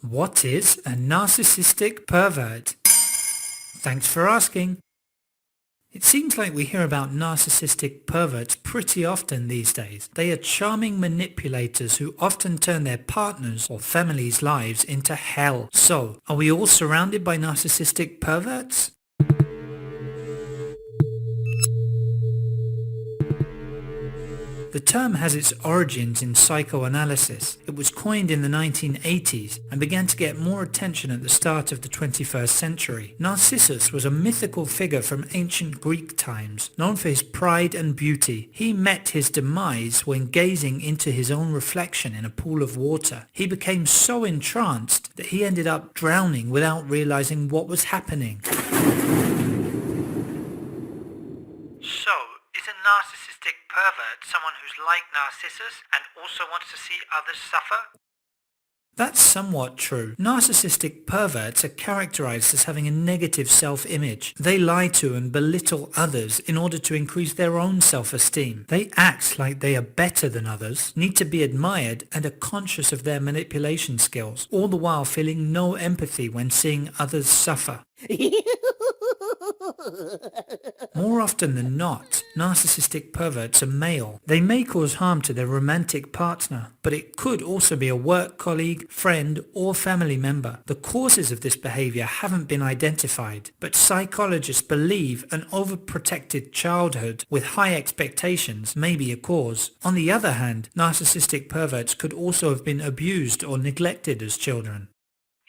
What is a narcissistic pervert? Thanks for asking. It seems like we hear about narcissistic perverts pretty often these days. They are charming manipulators who often turn their partners' or families' lives into hell. So, are we all surrounded by narcissistic perverts? The term has its origins in psychoanalysis. It was coined in the 1980s and began to get more attention at the start of the 21st century. Narcissus was a mythical figure from ancient Greek times, known for his pride and beauty. He met his demise when gazing into his own reflection in a pool of water. He became so entranced that he ended up drowning without realizing what was happening. So, is a narcissistic pervert someone who's like Narcissus and also wants to see others suffer? That's somewhat true. Narcissistic perverts are characterized as having a negative self-image. They lie to and belittle others in order to increase their own self-esteem. They act like they are better than others, need to be admired, and are conscious of their manipulation skills, all the while feeling no empathy when seeing others suffer. More often than not, narcissistic perverts are male. They may cause harm to their romantic partner, but it could also be a work colleague, friend, or family member. The causes of this behavior haven't been identified, but psychologists believe an overprotected childhood with high expectations may be a cause. On the other hand, narcissistic perverts could also have been abused or neglected as children.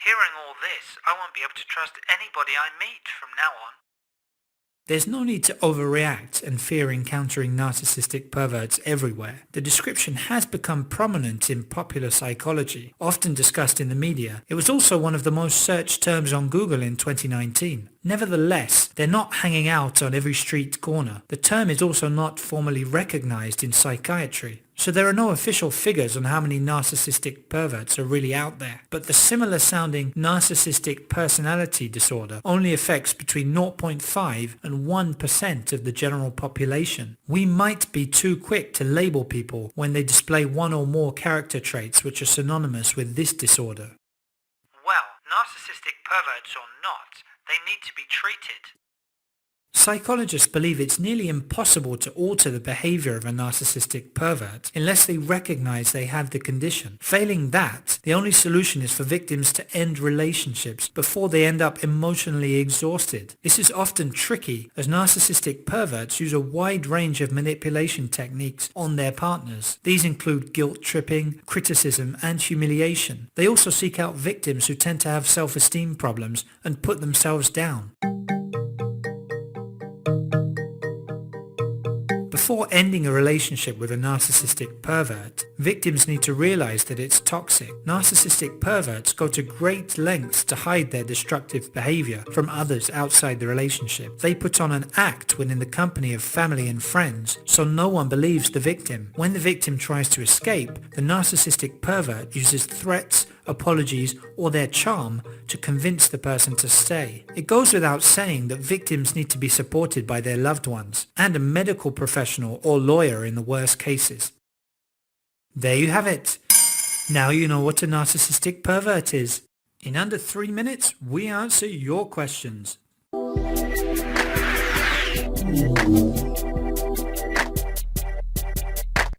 Hearing all this, I won't be able to trust anybody I meet from now on. There's no need to overreact and fear encountering narcissistic perverts everywhere. The description has become prominent in popular psychology, often discussed in the media. It was also one of the most searched terms on Google in 2019. Nevertheless, they're not hanging out on every street corner. The term is also not formally recognized in psychiatry. So there are no official figures on how many narcissistic perverts are really out there. But the similar sounding narcissistic personality disorder only affects between 0.5 and 1% of the general population. We might be too quick to label people when they display one or more character traits which are synonymous with this disorder. Well, narcissistic perverts or not, they need to be treated. Psychologists believe it's nearly impossible to alter the behavior of a narcissistic pervert unless they recognize they have the condition. Failing that, the only solution is for victims to end relationships before they end up emotionally exhausted. This is often tricky as narcissistic perverts use a wide range of manipulation techniques on their partners. These include guilt tripping, criticism, and humiliation. They also seek out victims who tend to have self-esteem problems and put themselves down. Before ending a relationship with a narcissistic pervert, victims need to realize that it's toxic. Narcissistic perverts go to great lengths to hide their destructive behavior from others outside the relationship. They put on an act when in the company of family and friends, so no one believes the victim. When the victim tries to escape, the narcissistic pervert uses threats, apologies, or their charm to convince the person to stay. It goes without saying that victims need to be supported by their loved ones and a medical professional or lawyer in the worst cases. There you have it. Now you know what a narcissistic pervert is. In under 3 minutes, we answer your questions.